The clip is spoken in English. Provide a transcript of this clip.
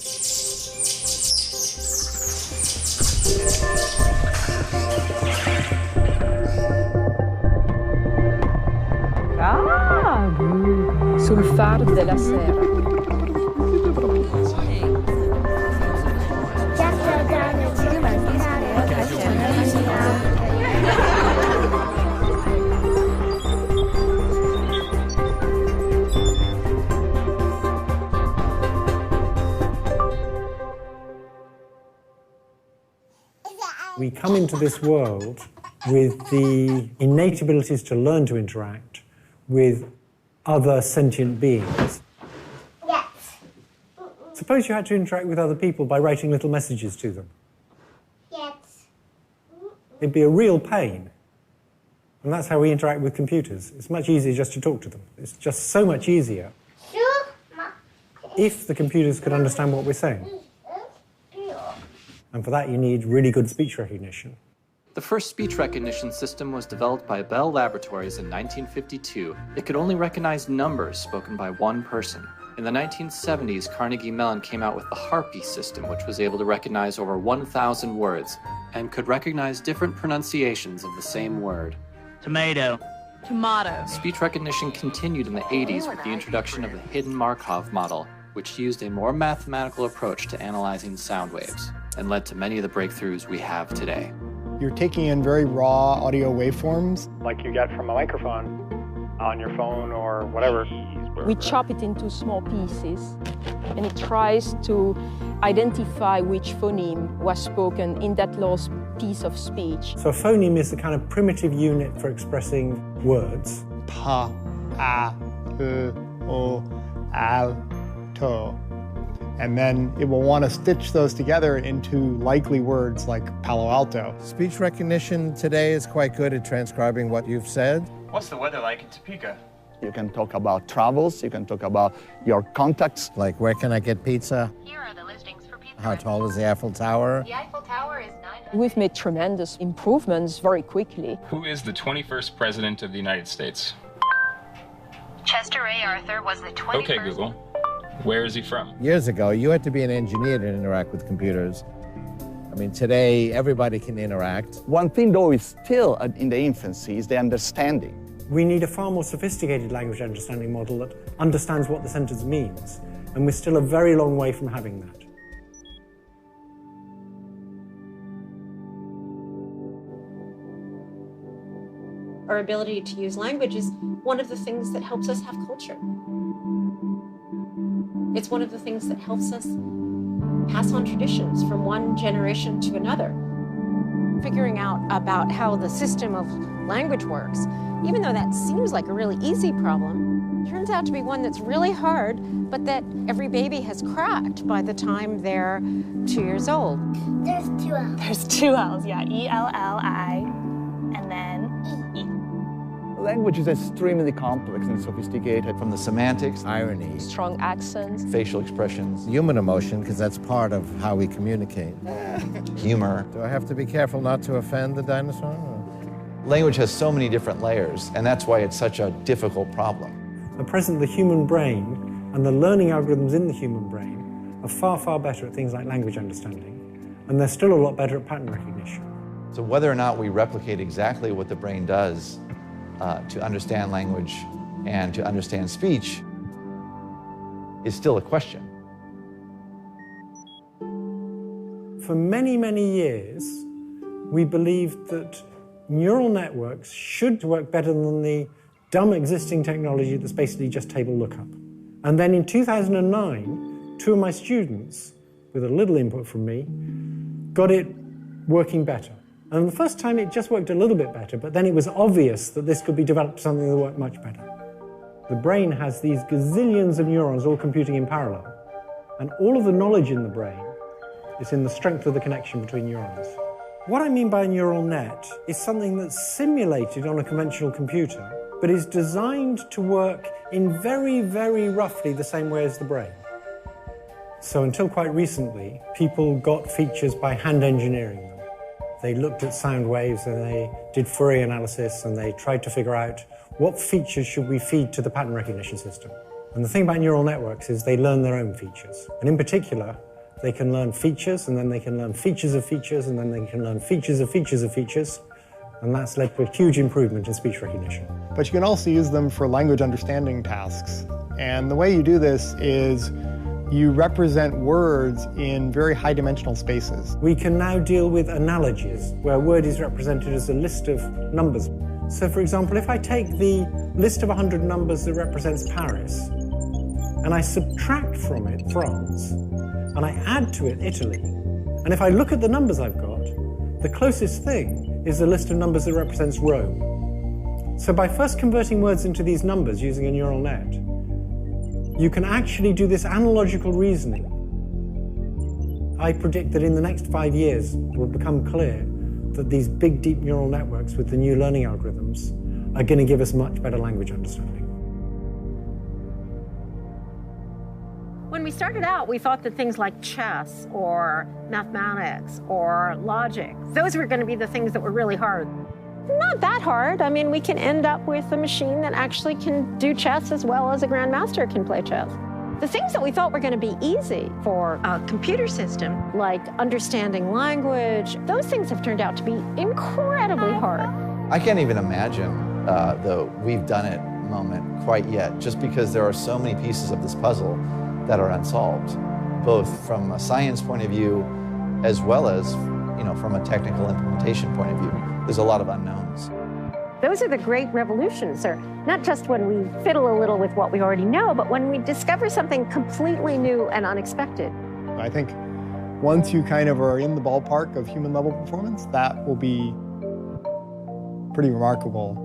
Sul far della sera. We come into this world with the innate abilities to learn to interact with other sentient beings. Yes. Suppose you had to interact with other people by writing little messages to them. Yes. It'd be a real pain. And that's how we interact with computers. It's much easier just to talk to them. It's just so much easier if the computers could understand what we're saying. And for that, you need really good speech recognition. The first speech recognition system was developed by Bell Laboratories in 1952. It could only recognize numbers spoken by one person. In the 1970s, Carnegie Mellon came out with the Harpy system, which was able to recognize over 1,000 words and could recognize different pronunciations of the same word. Tomato. Tomato. Speech recognition continued in the 80s with the introduction of the hidden Markov model, which used a more mathematical approach to analyzing sound waves and led to many of the breakthroughs we have today. You're taking in very raw audio waveforms. Like you get from a microphone on your phone or whatever. We chop it into small pieces, and it tries to identify which phoneme was spoken in that last piece of speech. So a phoneme is the kind of primitive unit for expressing words. Pa, a, o, al, to. And then it will want to stitch those together into likely words like Palo Alto. Speech recognition today is quite good at transcribing what you've said. What's the weather like in Topeka? You can talk about travels, you can talk about your contacts. Like, where can I get pizza? Here are the listings for pizza. How tall is the Eiffel Tower? The Eiffel Tower is 900. We've made tremendous improvements very quickly. Who is the 21st President of the United States? Chester A. Arthur was the 21st. Okay, Google. Where is he from? Years ago, you had to be an engineer to interact with computers. I mean, today, everybody can interact. One thing, though, is still in the infancy is the understanding. We need a far more sophisticated language understanding model that understands what the sentence means, and we're still a very long way from having that. Our ability to use language is one of the things that helps us have culture. It's one of the things that helps us pass on traditions from one generation to another. Figuring out about how the system of language works, even though that seems like a really easy problem, turns out to be one that's really hard, but that every baby has cracked by the time they're 2 years old. There's two L's. There's two L's, yeah. E-L-L-I, and then E. Language is extremely complex and sophisticated. From the semantics, irony, strong accents, facial expressions, human emotion, because that's part of how we communicate. Humor. Do I have to be careful not to offend the dinosaur? Language has so many different layers, and that's why it's such a difficult problem. At present, the human brain and the learning algorithms in the human brain are far, far better at things like language understanding, and they're still a lot better at pattern recognition. So whether or not we replicate exactly what the brain does to understand language and to understand speech is still a question. For many, many years, we believed that neural networks should work better than the dumb existing technology that's basically just table lookup. And then in 2009, two of my students, with a little input from me, got it working better. And the first time it just worked a little bit better, but then it was obvious that this could be developed to something that worked much better. The brain has these gazillions of neurons all computing in parallel, and all of the knowledge in the brain is in the strength of the connection between neurons. What I mean by a neural net is something that's simulated on a conventional computer, but is designed to work in very, very roughly the same way as the brain. So until quite recently, people got features by hand engineering them. They looked at sound waves and they did Fourier analysis and they tried to figure out what features should we feed to the pattern recognition system. And the thing about neural networks is they learn their own features. And in particular, They can learn features, and then they can learn features of features, and then they can learn features of features of features. And that's led to a huge improvement in speech recognition. But you can also use them for language understanding tasks. And the way you do this is you represent words in very high-dimensional spaces. We can now deal with analogies, where a word is represented as a list of numbers. So, for example, if I take the list of 100 numbers that represents Paris, and I subtract from it France, and I add to it Italy, and if I look at the numbers I've got, the closest thing is the list of numbers that represents Rome. So by first converting words into these numbers using a neural net, you can actually do this analogical reasoning. I predict that in the next 5 years, it will become clear that these big, deep neural networks with the new learning algorithms are going to give us much better language understanding. When we started out, we thought that things like chess or mathematics or logic, those were going to be the things that were really hard. Not that hard. I mean, we can end up with a machine that actually can do chess as well as a grandmaster can play chess. The things that we thought were going to be easy for a computer system, like understanding language, those things have turned out to be incredibly hard. I can't even imagine the we've done it moment quite yet, just because there are so many pieces of this puzzle that are unsolved, both from a science point of view as well as, from a technical implementation point of view. There's a lot of unknowns. Those are the great revolutions, or not just when we fiddle a little with what we already know, but when we discover something completely new and unexpected. I think once you kind of are in the ballpark of human level performance, that will be pretty remarkable.